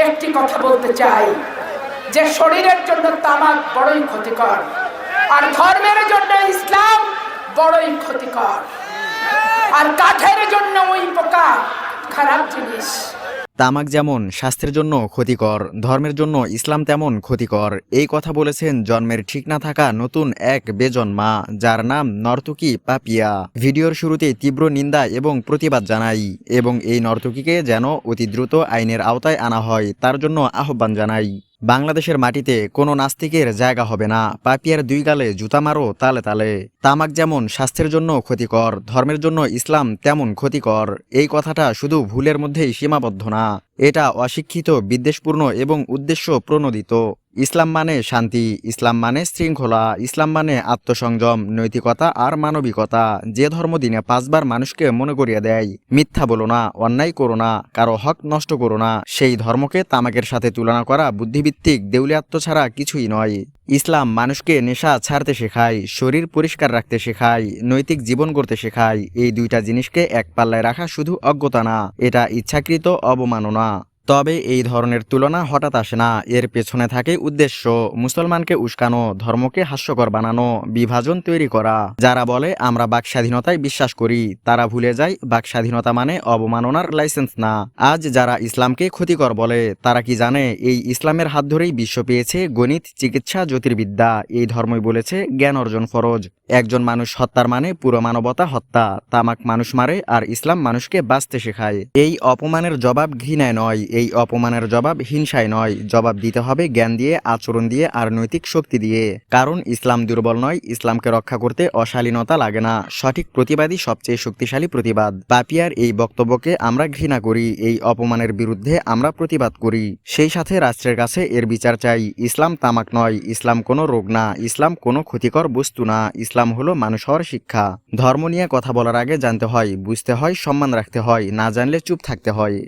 একটি কথা বলতে চাই যে শরীরের জন্য তামাক বড়ই ক্ষতিকর, আর ধর্মের জন্য ইসলাম বড়ই ক্ষতিকর, আর কাঠের জন্য ওই পোকা খারাপ জিনিস। তামাক যেমন স্বাস্থ্যের জন্য ক্ষতিকর, ধর্মের জন্য ইসলাম তেমন ক্ষতিকর, এই কথা বলেছেন জন্মের ঠিক না থাকা নতুন এক বেজন মা, যার নাম নর্তকী পাপিয়া। ভিডিওর শুরুতে তীব্র নিন্দা এবং প্রতিবাদ জানাই এবং এই নর্তকীকে যেন অতি দ্রুত আইনের আওতায় আনা হয় তার জন্য আহ্বান জানাই। বাংলাদেশের মাটিতে কোনো নাস্তিকের জায়গা হবে না। পাপিয়ার দুই গালে জুতা মারো তালে তালে। তামাক যেমন স্বাস্থ্যের জন্য ক্ষতিকর, ধর্মের জন্য ইসলাম তেমন ক্ষতিকর, এই কথাটা শুধু ভুলের মধ্যেই সীমাবদ্ধ না, এটা অশিক্ষিত, বিদ্বেষপূর্ণ এবং উদ্দেশ্য প্রণোদিত। ইসলাম মানে শান্তি, ইসলাম মানে শৃঙ্খলা, ইসলাম মানে আত্মসংযম, নৈতিকতা আর মানবিকতা। যে ধর্ম দিনে 5 বার মানুষকে মনে করিয়ে দেয় মিথ্যা বলো না, অন্যায় করো না, কারো হক নষ্ট করো না, সেই ধর্মকে তামাকের সাথে তুলনা করা বুদ্ধিভিত্তিক দেউলিয়াত্ব ছাড়া কিছুই নয়। ইসলাম মানুষকে নেশা ছাড়তে শেখায়, শরীর পরিষ্কার রাখতে শেখায়, নৈতিক জীবন করতে শেখায়। এই দুইটা জিনিসকে এক পাল্লায় রাখা শুধু অজ্ঞতা না, এটা ইচ্ছাকৃত অবমাননা। তবে এই ধরনের তুলনা হঠাৎ আসে না, এর পেছনে থাকে উদ্দেশ্য, মুসলমানকে উস্কানো, ধর্মকে হাস্যকর বানানো, বিভাজন তৈরি করা। যারা বলে আমরা বাক স্বাধীনতায় বিশ্বাস করি, তারা ভুলে যায় বাক স্বাধীনতা মানে অবমাননার লাইসেন্স না। আজ যারা ইসলামকে ক্ষতিকর বলে, তারা কি জানে এই ইসলামের হাত ধরেই বিশ্ব পেয়েছে গণিত, চিকিৎসা, জ্যোতির্বিদ্যা। এই ধর্মই বলেছে জ্ঞান অর্জন ফরজ। একজন মানুষ হত্যার মানে পুরো মানবতা হত্যা। তামাক মানুষ মারে আর ইসলাম মানুষকে বাঁচতে শেখায়। এই অপমানের জবাব ঘৃণায় নয়, এই অপমানের জবাব হিংসায় নয়, জবাব দিতে হবে জ্ঞান দিয়ে, আচরণ দিয়ে আর নৈতিক শক্তি দিয়ে। কারণ ইসলাম দুর্বল নয়, ইসলামকে রক্ষা করতে অশালীনতা লাগে না, সঠিক প্রতিবাদই সবচেয়ে শক্তিশালী প্রতিবাদ। পাপিয়ার এই বক্তব্যকে আমরা ঘৃণা করি, এই অপমানের বিরুদ্ধে আমরা প্রতিবাদ করি। সেই সাথে রাষ্ট্রের কাছে এর বিচার চাই। ইসলাম তামাক নয়, ইসলাম কোনো রোগ না, ইসলাম কোনো ক্ষতিকর বস্তু না, ইসলাম হলো মানুষ হওয়ার শিক্ষা। ধর্ম নিয়ে কথা বলার আগে জানতে হয়, বুঝতে হয়, সম্মান রাখতে হয়, না জানলে চুপ থাকতে হয়।